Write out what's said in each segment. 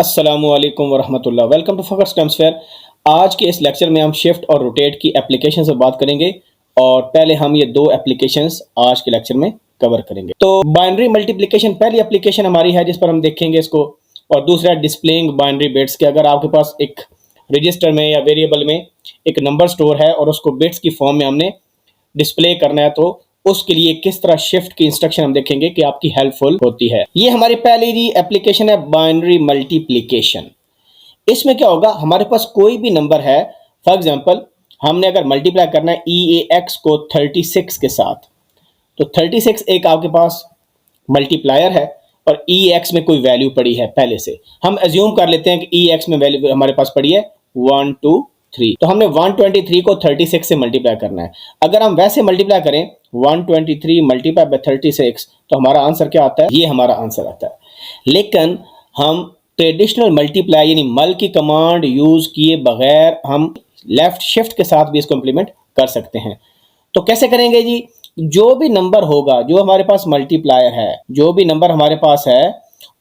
अस्सलामुअलैकुम वरहमतुल्लाह। Welcome to Fakhar stamps fair. आज के इस लेक्चर में हम शिफ्ट और रोटेट की एप्लीकेशन से बात करेंगे और पहले हम ये दो एप्लीकेशंस आज के लेक्चर में कवर करेंगे। तो बाइनरी मल्टीप्लिकेशन पहली एप्लीकेशन हमारी है जिस पर हम देखेंगे इसको, और दूसरा डिस्प्लेइंग बाइनरी बिट्स के अगर आपके पास एक रजिस्टर में या वेरिएबल में एक नंबर स्टोर है और उसको बिट्स की फॉर्म में हमने डिस्प्ले करना है तो उसके लिए किस तरह शिफ्ट की इंस्ट्रक्शन हम देखेंगे कि आपकी हेल्पफुल होती है। ये हमारी पहली जी एप्लीकेशन है बाइनरी मल्टीप्लिकेशन। इसमें क्या होगा, हमारे पास कोई भी नंबर है, फॉर एग्जांपल हमने अगर मल्टीप्लाई करना है EAX को 36 के साथ, तो 36 एक आपके पास मल्टीप्लायर है और EX में कोई वैल्यू पड़ी है पहले से। हम एज्यूम कर लेते हैं कि EX में वैल्यू हमारे पास पड़ी है 1 2 3, तो हमने 123 को 36 से मल्टीप्लाई करना है। अगर हम वैसे मल्टीप्लाई करें 123 मल्टीप्लाई बाय 36 तो हमारा आंसर क्या आता है, ये हमारा आंसर आता है। लेकिन हम ट्रेडिशनल मल्टीप्लाई यानी मल की कमांड यूज किए बगैर हम लेफ्ट शिफ्ट के साथ भी इसको इंप्लीमेंट कर सकते हैं। तो कैसे करेंगे जी, जो भी नंबर होगा जो हमारे पास मल्टीप्लायर है, जो भी नंबर हमारे पास है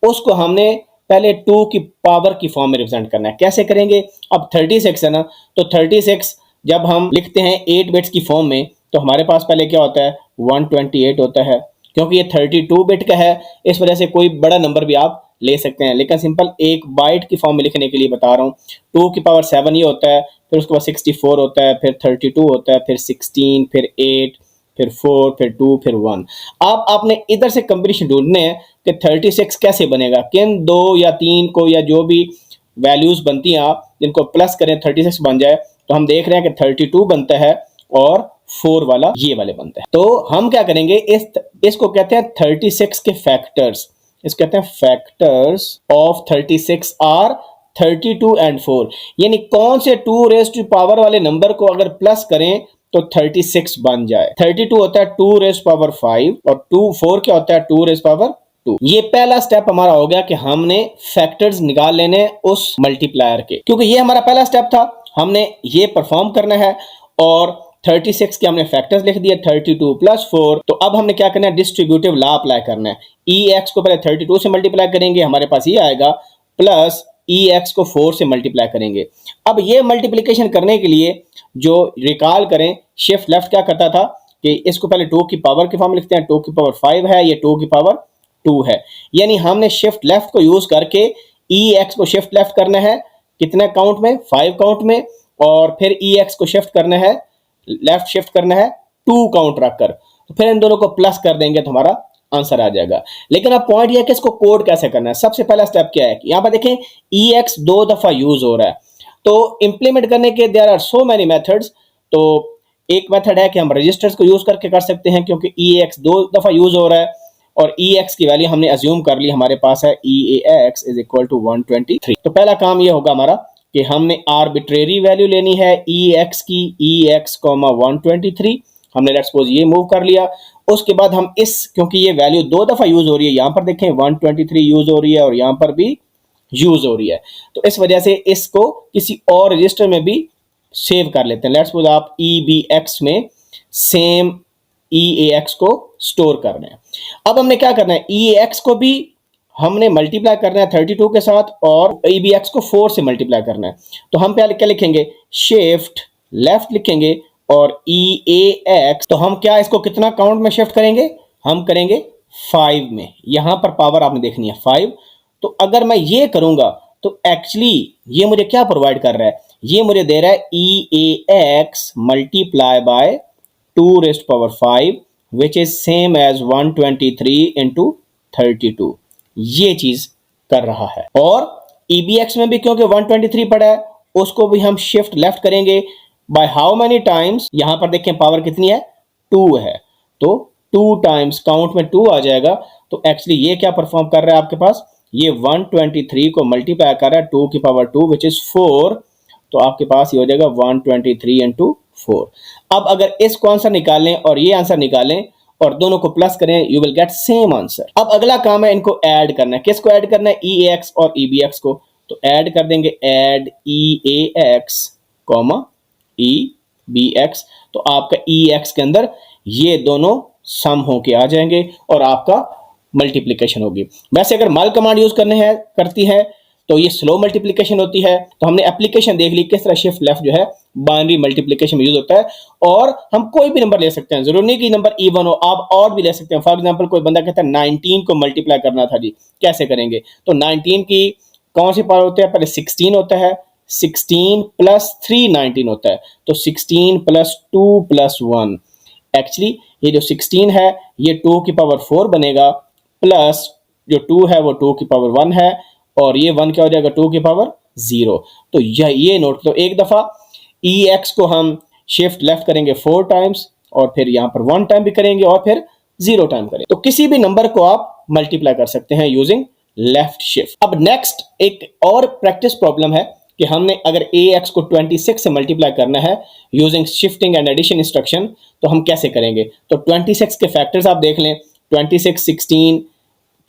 उसको हमने पहले 2 की पावर की फॉर्म में रिप्रेजेंट करना है। कैसे करेंगे, अब 36 है ना, तो 36 जब हम लिखते हैं 8 बिट्स की फॉर्म में तो हमारे पास पहले क्या होता है 128 होता है। क्योंकि ये 32 बिट का है इस वजह से कोई बड़ा नंबर भी आप ले सकते हैं, लेकिन सिंपल एक बाइट की फॉर्म में लिखने के लिए बता रहा हूँ। 2 की पावर 7 ये होता है, फिर उसके बाद 64 होता है, फिर 32 होता है, फिर 16, फिर 8, फिर 4, फिर 2, फिर 1। अब आपने इधर से कॉम्बिनेशन ढूंढने हैं कि 36 कैसे बनेगा, किन 2 या 3 को या जो भी वैल्यूज बनती हैं आप जिनको प्लस करें 36 बन जाए। तो हम देख रहे हैं कि 32 बनता है और 4 वाला ये वाले बनता है। तो हम क्या करेंगे, इसको कहते हैं 36 के फैक्टर्स। इसको कहते हैं फैक्टर्स ऑफ 36 आर 32 एंड 4। यानी कौन से 2 रेज़ टू पावर वाले नंबर को अगर प्लस करें तो 36 बन जाए। 32 होता है 2 रेज़ पावर 5 और 4 क्या होता है 2 रेज़ पावर 2। ये पहला स्टेप हमारा हो गया कि हमने फैक्टर्स निकाल लेने उस मल्टीप्लायर के, क्योंकि ये हमारा पहला स्टेप था, हमने ये परफॉर्म करना है। और 36 के हमने फैक्टर्स लिख दिए 32 प्लस 4। तो अब हमने क्या करना है, डिस्ट्रीब्यूटिव लॉ अप्लाई करना है। EX को पहले 32 से मल्टीप्लाई करेंगे, हमारे पास ये आएगा, प्लस EX को 4 से मल्टीप्लाई करेंगे। अब ये मल्टीप्लिकेशन करने के लिए जो रिकॉल करें, शिफ्ट लेफ्ट क्या करता था कि इसको पहले 2 की पावर की फॉर्म लिखते हैं, 2 की पावर 5 है, ये 2 की पावर 2 है। यानी हमने शिफ्ट लेफ्ट को यूज करके EX को शिफ्ट लेफ्ट करना है, कितने काउंट में, 5 काउंट में, और फिर EX को शिफ्ट करना है, लेफ्ट शिफ्ट करना है 2 काउंट रखकर, तो फिर इन दोनों को प्लस कर देंगे तो हमारा आंसर आ जाएगा। लेकिन अब पॉइंट ये है कि इसको कोड कैसे करना है। सबसे पहला स्टेप क्या है कि यहां पर देखें EX 2 दफा यूज हो रहा है, तो इंप्लीमेंट करने के there are so many methods. तो एक मेथड है कि हम रजिस्टर्स को यूज करके कर सकते हैं, क्योंकि EX 2 दफा यूज हो रहा है और EX की वैल्यू हमने अज्यूम कर ली, हमारे पास है EAX इज इक्वल टू 123। तो पहला काम ये होगा हमारा कि हमने आर्बिट्रेरी वैल्यू लेनी है EX की, EX 123 हमने लेट्स सपोज ये मूव कर लिया। उसके बाद हम क्योंकि ये वैल्यू 2 दफा यूज हो रही है, यहां पर देखें 123 यूज हो रही है और यहां पर भी यूज हो रही है, तो इस वजह से इसको किसी और रजिस्टर में भी सेव कर लेते हैं। लेट्स सपोज आप EBX में सेम EAX को स्टोर करना है। अब हमने क्या करना है, EAX को भी हमने मल्टीप्लाई करना है 32 के साथ और EBX को 4 से मल्टीप्लाई करना है। तो हम पहले क्या लिखेंगे, शिफ्ट लेफ्ट लिखेंगे और EAX, तो हम क्या इसको कितना काउंट में शिफ्ट करेंगे, हम करेंगे 5 में। यहां पर पावर आपने देखनी है 5। तो अगर मैं ये करूंगा तो एक्चुअली ये मुझे क्या प्रोवाइड कर रहा है, ये मुझे दे रहा है EAX multiply by 2 raise power 5 which is same as 123 into 32। ये चीज कर रहा है। और EBX में भी क्योंकि 123 पड़ा है, उसको भी हम शिफ्ट लेफ्ट करेंगे बाय हाउ मेनी टाइम्स, यहां पर देखें पावर कितनी है 2 है, तो 2 टाइम्स काउंट में 2 आ जाएगा। तो एक्चुअली ये क्या परफॉर्म कर रहा है आपके पास, ये 123 को मल्टीप्लाई कर रहा है 2 की पावर 2 विच इज 4। तो आपके पास ये हो जाएगा 123 इंटू 4। अब अगर इसको आंसर निकालें और ये आंसर निकालें और दोनों को प्लस करें, you will get same answer. अब अगला काम है इनको ऐड करना है। किसको ऐड करना है, EAX और EBX को। तो ऐड कर देंगे, ऐड EAX EBX, तो आपका EX के अंदर ये दोनों सम होके आ जाएंगे और आपका मल्टीप्लिकेशन होगी। वैसे अगर मल कमांड यूज करती है तो ये स्लो मल्टीप्लिकेशन होती है। तो हमने एप्लीकेशन देख ली किस तरह शिफ्ट लेफ्ट जो है बाइनरी मल्टीप्लिकेशन में यूज होता है। और हम कोई भी नंबर ले सकते हैं, जरूरी नहीं कि नंबर इवन हो, आप और भी ले सकते हैं। फॉर एग्जांपल कोई बंदा कहता है 19 को मल्टीप्लाई करना था जी, कैसे करेंगे? तो 19 की कौन सी पावर होता है? पहले 16 होता है, 16 प्लस 3 19 होता है, तो 16 प्लस 2 प्लस 1। एक्चुअली ये जो 16 है ये 2 की पावर 4 बनेगा, प्लस जो 2 है वो 2 की पावर 1 है, और ये 1 क्या हो जाएगा? 2 की पावर 0। तो ये नोट करो, एक दफा EX को हम शिफ्ट लेफ्ट करेंगे 4 टाइम्स, और फिर यहां पर 1 टाइम भी करेंगे, और फिर 0 टाइम करेंगे। तो किसी भी नंबर को आप मल्टीप्लाई कर सकते हैं यूजिंग लेफ्ट शिफ्ट। अब नेक्स्ट एक और प्रैक्टिस प्रॉब्लम है कि हमने अगर AX को 26 से मल्टीप्लाई करना है using shifting and addition instruction, तो हम कैसे करेंगे? तो 26 के फैक्टर्स आप देख लें, 26 16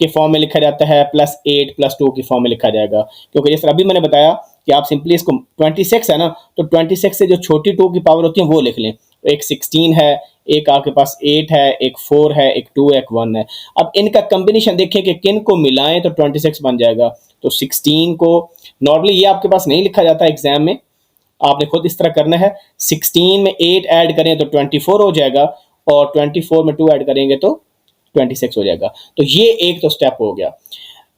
के फॉर्म में लिखा जाता है, प्लस 8 प्लस 2 की फॉर्म में लिखा जाएगा। क्योंकि जैसे अभी मैंने बताया कि आप सिंपली इसको 26 है ना, तो 26 से जो छोटी 2 की पावर होती है वो लिख लें। तो एक 16 है, एक आपके पास 8 है, एक 4 है, एक 2 है, एक 1 है। अब इनका कॉम्बिनेशन देखें कि किन को मिलाएं तो 26 बन जाएगा। तो 16 को नॉर्मली ये आपके पास नहीं लिखा जाता एग्जाम में, आपने खुद इस तरह करना है। 16 में 8 ऐड करें तो 24 हो जाएगा, और 24 में 2 ऐड करेंगे तो 26 हो जाएगा। तो ये एक तो स्टेप हो गया।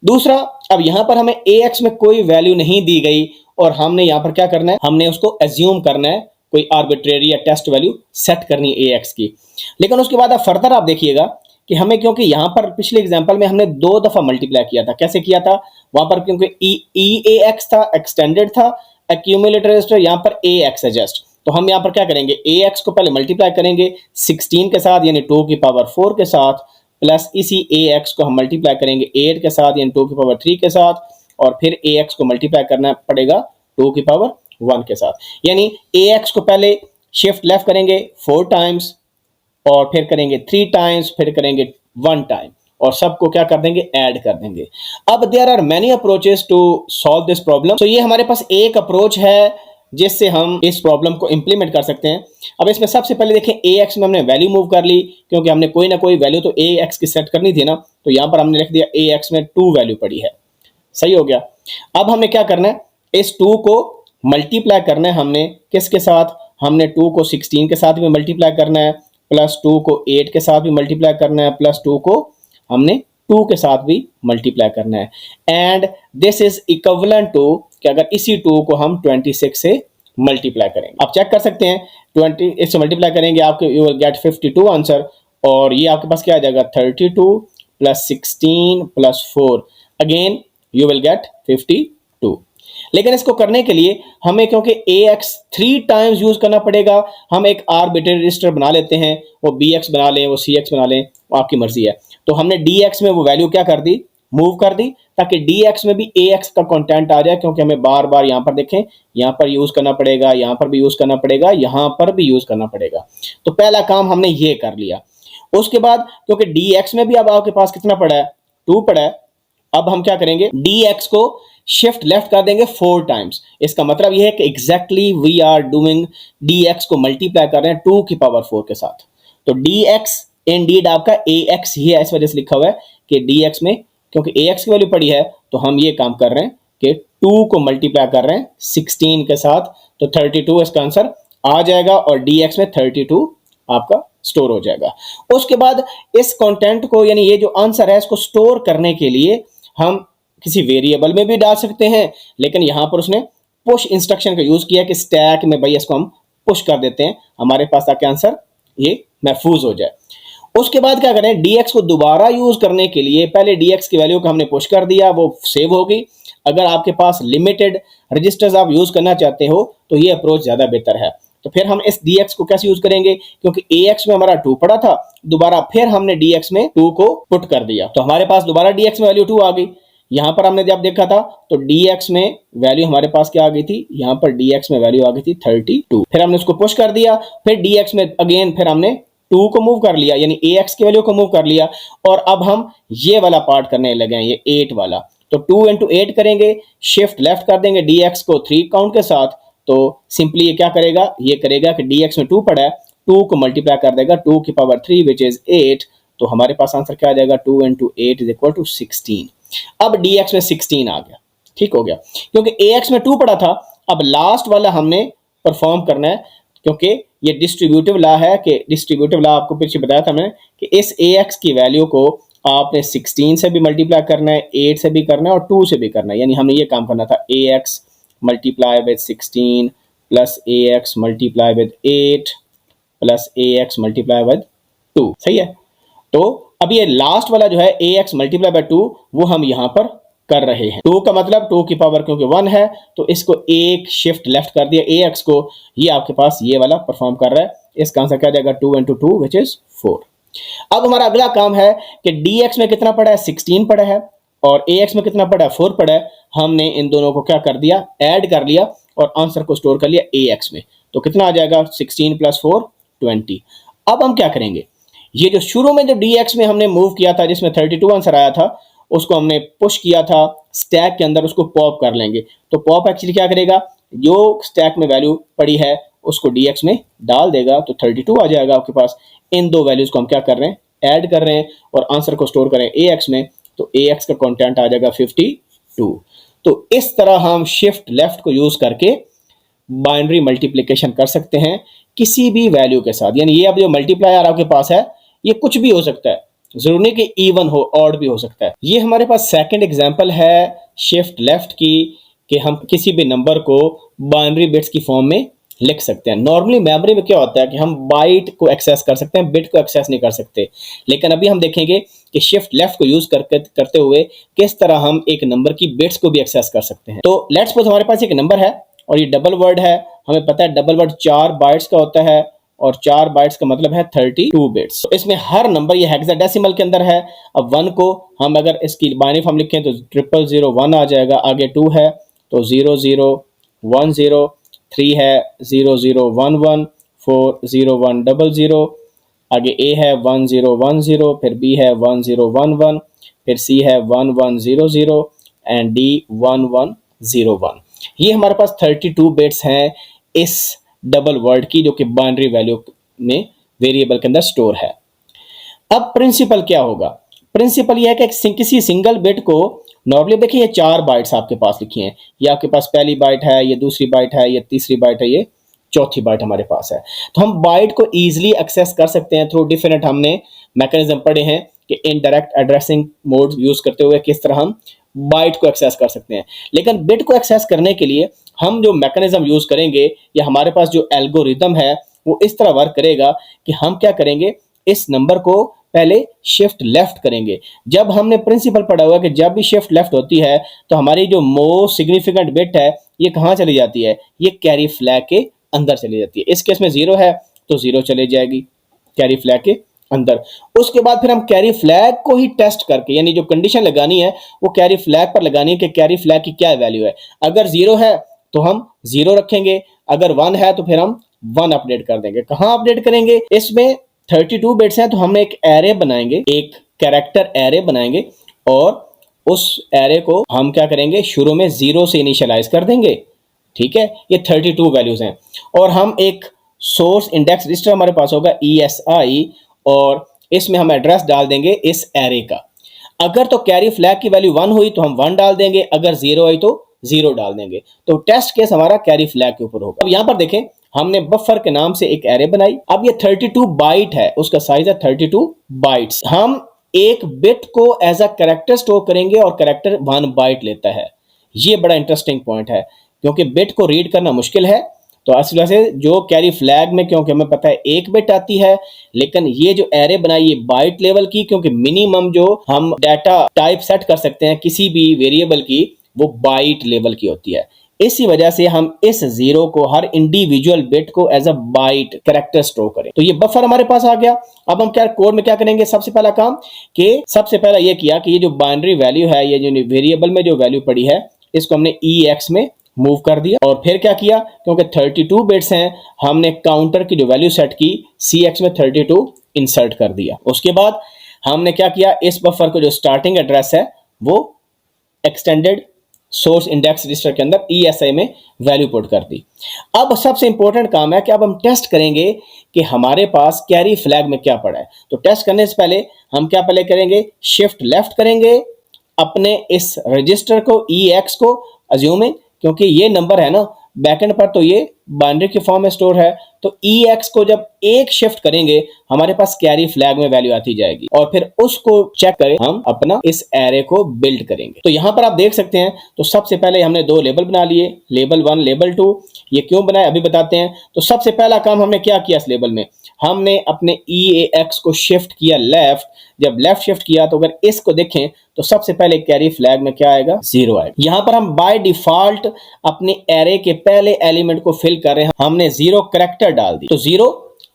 दूसरा, अब यहां पर हमें AX में कोई वैल्यू नहीं दी गई, और हमने यहां पर क्या करना है? हमने उसको एज्यूम करना है, कोई आर्बिट्रेरी या टेस्ट वैल्यू सेट करनी है AX की। लेकिन उसके बाद अब फर्दर आप देखिएगा कि हमें, क्योंकि यहां पर पिछले एग्जांपल में हमने 2 दफा मल्टीप्लाई किया था। कैसे किया था? वहां पर क्योंकि EAX था, एक्सटेंडेड था, एक्यूमुलेटर रजिस्टर, यहां पर AX है जस्ट। तो हम यहां पर क्या करेंगे? AX को पहले मल्टीप्लाई करेंगे 16 के साथ, यानी 2 की पावर 4 के साथ, प्लस इसी AX को हम मल्टीप्लाई करेंगे 8 के साथ, यानी 2 की पावर 3 के साथ, और फिर AX को मल्टीप्लाई करना पड़ेगा 2 की पावर 1 के साथ। यानी AX को पहले शिफ्ट लेफ्ट करेंगे 4 टाइम्स, और फिर करेंगे 3 टाइम्स, फिर करेंगे 1 टाइम, और सबको क्या कर देंगे? ऐड कर देंगे। अब there are many approaches to solve this problem. तो ये हमारे पास एक अप्रोच है जिससे हम इस प्रॉब्लम को इंप्लीमेंट कर सकते हैं। अब इसमें सबसे पहले देखें, AX में हमने वैल्यू मूव कर ली, क्योंकि हमने कोई ना कोई वैल्यू तो AX की सेट करनी थी ना। तो यहां पर हमने लिख दिया AX में 2 वैल्यू पड़ी है, सही हो गया। अब हमने क्या करना है? इस 2 को मल्टीप्लाई करना है हमने किसके साथ? हमने 2 को 16 के साथ भी मल्टीप्लाई करना है, प्लस 2 को 8 के साथ भी मल्टीप्लाई करना है, प्लस 2 को हमने 2 के साथ भी मल्टीप्लाई करना है। And this is equivalent to कि अगर इसी 2 को हम 26 से मल्टीप्लाई करेंगे, आप चेक कर सकते हैं, 20 से मल्टीप्लाई करेंगे आपके यू विल गेट 52 आंसर, और ये आपके पास क्या आ जाएगा? 32 plus 16 plus 4, again you will get 52। लेकिन इसको करने के लिए हमें, क्योंकि AX 3 टाइम्स यूज करना पड़ेगा, हम एक आर्बिट्रेरी रजिस्टर बना लेते हैं, वो BX बना लें, वो CX बना लें, वो आपकी मर्जी है। तो हमने DX में वो वैल्यू क्या कर दी? मूव कर दी, ताकि DX में भी AX का कंटेंट आ जाए। क्योंकि हमें बार बार यहां पर देखें, यहां पर यूज करना पड़ेगा, यहां पर भी यूज करना पड़ेगा, यहां पर भी यूज करना पड़ेगा। तो पहला काम हमने ये कर लिया। उसके बाद क्योंकि DX में भी अब आपके पास कितना पड़ा है? 2 पड़ा है। अब हम क्या करेंगे? DX को शिफ्ट लेफ्ट कर देंगे 4 टाइम्स। इसका मतलब यह है कि exactly we are doing DX को मल्टीप्लाई कर रहे हैं 2 की पावर 4 के साथ। तो DX इंडीड आपका AX ही है, इस वजह से लिखा हुआ है कि DX में, क्योंकि AX की वैल्यू पड़ी है, तो हम ये काम कर रहे हैं कि 2 को मल्टीप्लाई कर रहे हैं 16 के साथ। तो 32 इसका आंसर आ जाएगा, और DX में 32 आपका स्टोर हो जाएगा। उसके बाद इस कंटेंट को, यानी ये जो आंसर है, इसको स्टोर करने के लिए हम किसी वेरिएबल में भी डाल सकते हैं, लेकिन यहां पर उसने पुश इंस्ट्रक्शन का यूज किया कि स्टैक में भाई इसको हम पुश कर देते हैं हमारे पास, ताकि आंसर ये महफूज हो जाए। उसके बाद क्या करें? DX को दोबारा यूज करने के लिए पहले DX की वैल्यू को हमने पुश कर दिया, वो सेव हो गई। अगर आपके पास लिमिटेड रजिस्टर्स आप यूज करना चाहते हो तो ये अप्रोच ज्यादा बेहतर है। तो फिर हम इस DX को कैसे यूज करेंगे? क्योंकि AX में हमारा 2 पड़ा था, दोबारा फिर हमने DX में 2 को पुट कर दिया, तो हमारे पास दोबारा DX में वैल्यू 2 आ गई। यहां पर हमने जब देखा था तो DX में वैल्यू हमारे पास क्या आ गई थी? यहां पर DX में वैल्यू आ गई थी 32। फिर हमने उसको पुश कर दिया, फिर DX में अगेन फिर हमने 2 को मूव कर लिया, यानी AX की वैल्यू को मूव कर लिया, और अब हम ये वाला पार्ट करने लगे हैं, ये 8 वाला। तो 2 into 8 करेंगे, शिफ्ट लेफ्ट कर देंगे DX को 3 काउंट के साथ। तो सिंपली ये क्या करेगा? ये करेगा कि DX में 2 पड़ा है, 2 को मल्टीप्लाई कर देगा 2 की पावर 3 विच इज 8। तो हमारे पास आंसर क्या आ जाएगा? 2 into 8 इज इक्वल टू 16। अब DX में 16 आ गया, ठीक हो गया, क्योंकि AX में 2 पड़ा था। अब लास्ट वाला हमने परफॉर्म करना है, क्योंकि ये डिस्ट्रीब्यूटिव लॉ है कि डिस्ट्रीब्यूटिव लॉ आपको पीछे बताया था मैंने कि इस AX की वैल्यू को आपने 16 से भी मल्टीप्लाई करना है, 8 से भी करना है और 2 से भी करना है। यानी हमने ये काम करना था AX multiply with 16 plus AX multiply with 8 plus AX multiply with 2। सही है। तो अब ये लास्ट वाला जो है AX मल्टीप्लाई बाय 2 वो हम यहां पर कर रहे हैं। 2 का मतलब 2 की पावर क्योंकि 1 है तो इसको एक शिफ्ट लेफ्ट कर दिया AX को, ये आपके पास ये वाला परफॉर्म कर रहा है। इसका आंसर क्या जाएगा 2 into 2 which is 4। अब हमारा अगला काम है कि DX में कितना पड़ा है 16 पड़ा है और AX में कितना पड़ा है 4 पड़ा है। हमने इन दोनों को क्या कर दिया ऐड कर लिया और आंसर को स्टोर कर लिया AX में। तो कितना आ जाएगा 16 प्लस 4 20। अब हम क्या करेंगे, ये जो शुरू में जो DX में हमने मूव किया था जिसमें 32 आंसर आया था उसको हमने पुश किया था स्टैक के अंदर, उसको पॉप कर लेंगे। तो पॉप एक्चुअली क्या करेगा, जो स्टैक में वैल्यू पड़ी है उसको DX में डाल देगा तो 32 आ जाएगा आपके पास। इन दो वैल्यूज को हम क्या कर रहे हैं ऐड कर रहे हैं और आंसर को स्टोर करें AX में, तो AX का कंटेंट आ जाएगा 52। तो इस तरह हम शिफ्ट लेफ्ट को यूज करके बाइनरी मल्टीप्लिकेशन कर सकते हैं किसी भी वैल्यू के साथ। यानी ये अब जो मल्टीप्लायर आपके पास है ये कुछ भी हो सकता है, जरूरी नहीं कि इवन हो, ऑड भी हो सकता है। ये हमारे पास सेकंड एग्जांपल है शिफ्ट लेफ्ट की कि हम किसी भी नंबर को बाइनरी बिट्स की फॉर्म में लिख सकते हैं। नॉर्मली मेमोरी में क्या होता है कि हम बाइट को एक्सेस कर सकते हैं, बिट को एक्सेस नहीं कर सकते, लेकिन अभी हम देखेंगे कि शिफ्ट लेफ्ट को यूज करते हुए किस तरह हम एक नंबर की बिट्स को भी एक्सेस कर सकते हैं। तो लेट्स सपोज हमारे पास एक नंबर है और ये डबल वर्ड है। हमें पता है डबल वर्ड 4 बाइट्स का होता है और 4 बाइट्स का मतलब है 32 बिट्स। तो इसमें हर नंबर ये हेक्साडेसिमल के अंदर है। अब 1 को हम अगर इसकी बाइनरी फॉर्म लिखें तो 0001 आ जाएगा, आगे 2 है तो 0010, 3 है 0011, 4 0100, आगे A है 1010, फिर B है 1011, फिर C है 1100 एंड D 1101। ये हमारे पास 32 बिट्स हैं इस डबल वर्ड की जो कि बाइनरी वैल्यू में वेरिएबल के अंदर स्टोर है। अब प्रिंसिपल क्या होगा, प्रिंसिपल यह है कि किसी सिंगल बिट को नॉर्मली देखिए ये 4 बाइट्स आपके पास लिखी हैं, ये आपके पास पहली बाइट है, ये दूसरी बाइट है, ये तीसरी बाइट है, ये चौथी बाइट हमारे पास है। तो हम बाइट को इजीली एक्सेस कर सकते हैं थ्रू डिफरेंट हमने मैकेनिज्म पढ़े हैं कि इनडायरेक्ट एड्रेसिंग मोड यूज करते हुए किस तरह हम बाइट को एक्सेस कर सकते हैं। लेकिन बिट को एक्सेस करने के लिए हम जो मैकेनिज्म यूज करेंगे या हमारे पास जो एल्गोरिदम है वो इस तरह वर्क करेगा कि हम क्या करेंगे, इस नंबर को पहले शिफ्ट लेफ्ट करेंगे। जब हमने प्रिंसिपल पढ़ा हुआ कि जब भी शिफ्ट लेफ्ट होती है तो हमारी जो मोस्ट सिग्निफिकेंट बिट है ये कहाँ चली जाती है, ये कैरी फ्लैग के अंदर चली जाती है। इस केस में 0 है तो 0 चली जाएगी कैरी फ्लैग के अंदर। उसके बाद फिर हम कैरी फ्लैग को ही टेस्ट करके, यानी जो कंडीशन लगानी है वो कैरी फ्लैग पर लगानी है कि कैरी फ्लैग की क्या वैल्यू है। अगर 0 है तो हम 0 रखेंगे, अगर 1 है तो फिर हम 1 अपडेट कर देंगे। कहाँ अपडेट करेंगे, इसमें 32 बिट्स हैं तो हम एक एरे बनाएंगे, एक कैरेक्टर एरे बनाएंगे और उस एरे को हम क्या करेंगे शुरू में 0 से इनिशियलाइज कर देंगे। ठीक है, ये 32 वैल्यूज हैं और हम एक सोर्स इंडेक्स रजिस्टर हमारे पास होगा ESI और इसमें हम एड्रेस डाल देंगे इस एरे का। अगर तो कैरी फ्लैग की वैल्यू 1 हुई तो हम 1 डाल देंगे, अगर 0 आई तो 0 डाल देंगे। तो टेस्ट केस हमारा कैरी फ्लैग के ऊपर होगा। अब यहां पर देखें हमने बफर के नाम से एक एरे बनाई। अब ये 32 बाइट है, उसका साइज है 32 बाइट्स। हम एक बिट को एज अ कैरेक्टर स्टोर करेंगे और कैरेक्टर 1 बाइट लेता है। ये बड़ा इंटरेस्टिंग पॉइंट है क्योंकि बिट को रीड करना मुश्किल है। तो इस वजह से जो कैरी फ्लैग में क्योंकि हमें पता है 1 बिट आती है, लेकिन ये जो एरे बनाई ये बाइट लेवल की, क्योंकि मिनिमम जो हम डाटा टाइप सेट कर सकते हैं किसी भी वेरिएबल की वो बाइट लेवल की होती है। इसी वजह से हम इस 0 को हर इंडिविजुअल बिट को as a byte character store करें। तो ये बफर हमारे पास आ गया। अब हम क्या कोड में क्या करेंगे, सबसे पहला काम कि सबसे पहला ये किया कि ये जो बाइनरी वैल्यू है, ये जो वेरिएबल में जो वैल्यू पड़ी है इसको हमने EX में मूव कर दिया। और फिर क्या किया, क्योंकि 32 बिट्स हैं हमने काउंटर की जो वैल्यू सेट की CX में 32 इंसर्ट कर दिया। उसके बाद हमने क्या किया, इस बफर को जो स्टार्टिंग एड्रेस है वो एक्सटेंडेड सोर्स इंडेक्स रजिस्टर के अंदर ESI में वैल्यू पुट कर दी। अब सबसे इंपॉर्टेंट काम है कि अब हम टेस्ट करेंगे कि हमारे पास कैरी फ्लैग में क्या पड़ा है। तो टेस्ट करने से पहले हम क्या पहले करेंगे, शिफ्ट लेफ्ट करेंगे अपने इस रजिस्टर को EX को अज्यूमिंग, क्योंकि ये नंबर है ना बैकएंड पर, तो ये बाइनरी की फॉर्म में स्टोर है, तो EX को जब एक शिफ्ट करेंगे हमारे पास कैरी फ्लैग में वैल्यू आती जाएगी और फिर उसको चेक करें हम अपना इस एरे को बिल्ड करेंगे। तो यहां पर आप देख सकते हैं, तो सबसे पहले हमने दो लेबल बना लिए, लेबल 1 लेबल 2। ये क्यों बनाए अभी बताते हैं। तो सबसे पहला काम हमने क्या किया इस लेबल में, हमने अपने EAX को शिफ्ट किया लेफ्ट। जब लेफ्ट शिफ्ट किया तो अगर इसको देखें तो सबसे पहले कैरी फ्लैग में क्या आएगा, 0 आएगा। यहां पर हम बाय डिफॉल्ट अपने एरे के पहले एलिमेंट को फिल कर रहे हैं, हमने 0 कैरेक्टर डाल दी, तो 0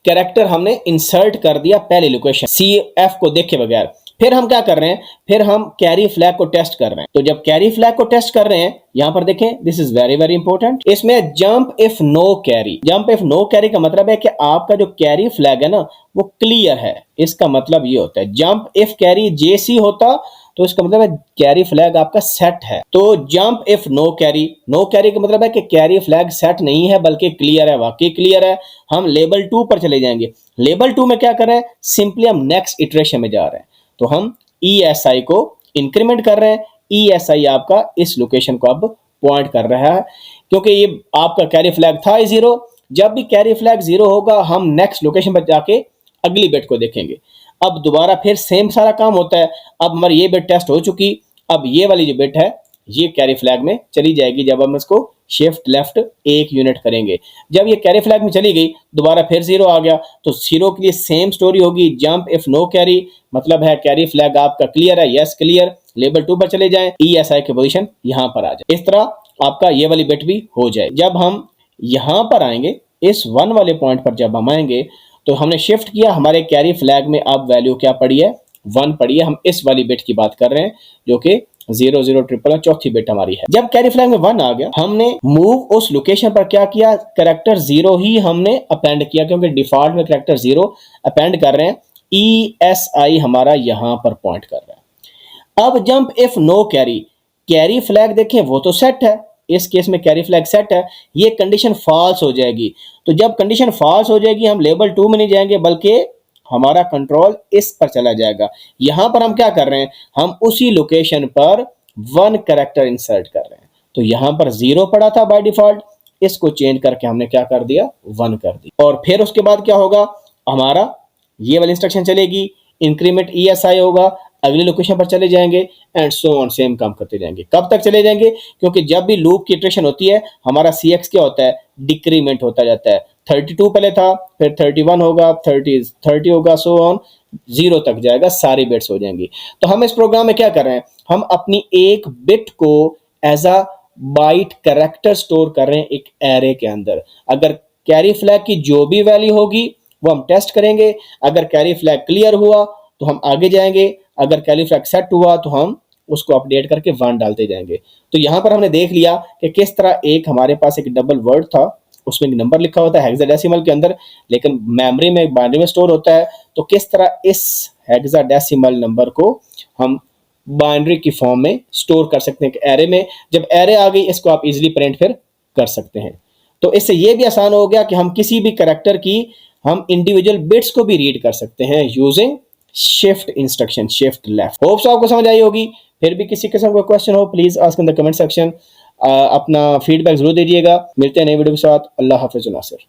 कैरेक्टर हमने इंसर्ट कर दिया पहले लोकेशन CF को देखे बगैर। फिर हम क्या कर रहे हैं, फिर हम कैरी फ्लैग को टेस्ट कर रहे हैं। तो जब कैरी फ्लैग को टेस्ट कर रहे हैं, यहां पर देखें, this is very very important, इसमें jump if no carry. Jump if no carry का मतलब है कि आपका जो कैरी फ्लैग है ना वो क्लियर है। इसका मतलब ये होता है, जंप इफ कैरी JC होता तो इसका मतलब है कैरी फ्लैग आपका सेट है। तो jump if no carry, no carry का मतलब है कि कैरी फ्लैग सेट नहीं है बल्कि क्लियर है, वाकई क्लियर है। हम लेबल 2 पर चले जाएंगे। लेबल 2 में क्या कर रहे हैं, सिंपली हम नेक्स्ट इटरेशन में जा रहे हैं, तो हम ESI को इंक्रीमेंट कर रहे हैं। ESI आपका इस लोकेशन को अब पॉइंट कर रहा है, क्योंकि ये आपका कैरी फ्लैग था 0। जब भी कैरी फ्लैग 0 होगा हम नेक्स्ट लोकेशन पर जाके अगली बिट को देखेंगे। अब दोबारा फिर सेम सारा काम होता है। अब हमारी ये बिट टेस्ट हो चुकी, अब ये वाली जो बिट है ये कैरी फ्लैग में चली जाएगी जब हम इसको शिफ्ट लेफ्ट 1 यूनिट करेंगे। जब ये कैरी फ्लैग में चली गई दोबारा फिर 0 आ गया, तो 0 के लिए सेम स्टोरी होगी, जंप इफ नो कैरी, मतलब है कैरी फ्लैग आपका क्लियर है, यस क्लियर। लेबल 2 पर चले जाएं, ESI की पोजीशन यहां पर आ जाए। इस तरह आपका ये वाली बिट भी हो जाए। जब हम यहां पर आएंगे, इस 1 वाले पॉइंट पर जब हम आएंगे, तो हमने शिफ्ट किया, हमारे कैरी फ्लैग में अब वैल्यू क्या पड़ी है, 1 पड़ी है। हम इस वाली बिट की बात कर रहे हैं जो कि 0000 चौथी बिट हमारी है। जब कैरी फ्लैग में 1 आ गया, हमने मूव उस लोकेशन पर क्या किया, कैरेक्टर 0 ही हमने अपेंड किया, क्योंकि डिफॉल्ट में कैरेक्टर 0 अपेंड कर रहे हैं। ESI हमारा यहां पर पॉइंट कर रहा है। अब jump if no carry, carry flag देखें वो तो सेट है, इस केस में कैरी फ्लैग सेट है, ये कंडीशन फॉल्स हो जाएगी। तो जब कंडीशन फॉल्स हो जाएगी हम लेबल 2 में नहीं जाएंगे बल्कि हमारा कंट्रोल इस पर चला जाएगा। यहां पर हम क्या कर रहे हैं, हम उसी लोकेशन पर 1 कैरेक्टर इंसर्ट कर रहे हैं। तो यहां पर 0 पड़ा था बाय डिफॉल्ट, इसको चेंज करके हमने क्या कर दिया, 1 कर दिया। और फिर उसके बाद क्या होगा, हमारा ये वाली इंस्ट्रक्शन चलेगी, इंक्रीमेंट ESI होगा, अगली लोकेशन पर चले जाएंगे एंड सो ऑन, सेम काम करते जाएंगे। कब तक चले जाएंगे, क्योंकि जब भी लूप की इटरेशन होती है हमारा CX क्या होता है, डिक्रीमेंट होता जाता है। 32 पहले था, फिर 31 होगा, 30 होगा, सो ऑन 0 तक जाएगा, सारी बिट्स हो जाएंगी। तो हम इस प्रोग्राम में क्या कर रहे हैं, हम अपनी एक बिट को as a byte character store कर रहे हैं एक एरे के अंदर। अगर कैरी फ्लैग की जो भी वैल्यू होगी वो हम टेस्ट करेंगे, अगर कैरी फ्लैग क्लियर हुआ तो हम आगे जाएंगे, अगर कैरी फ्लैग सेट हुआ तो हम उसको अपडेट करके 1 डालते जाएंगे। तो यहां पर हमने देख लिया कि किस तरह एक हमारे पास एक डबल वर्ड था, उसमें एक नंबर लिखा होता है हेक्साडेसिमल के अंदर, लेकिन मेमोरी में बाइनरी में स्टोर होता है। तो किस तरह इस हेक्साडेसिमल नंबर को हम बाइनरी की फॉर्म में स्टोर कर सकते हैं एरे में। जब एरे आ गई इसको आप इजीली प्रिंट फिर कर सकते हैं। तो इससे यह भी आसान हो गया कि हम किसी भी कैरेक्टर की हम इंडिविजुअल बिट्स को भी रीड कर सकते हैं using shift instruction, shift left. Hopes आपको समझ आई होगी। फिर भी किसी किस्म का क्वेश्चन हो please ask in the comment section. अपना फीडबैक जरूर दीजिएगा। मिलते हैं नई वीडियो के साथ। अल्लाह हाफिज नासिर।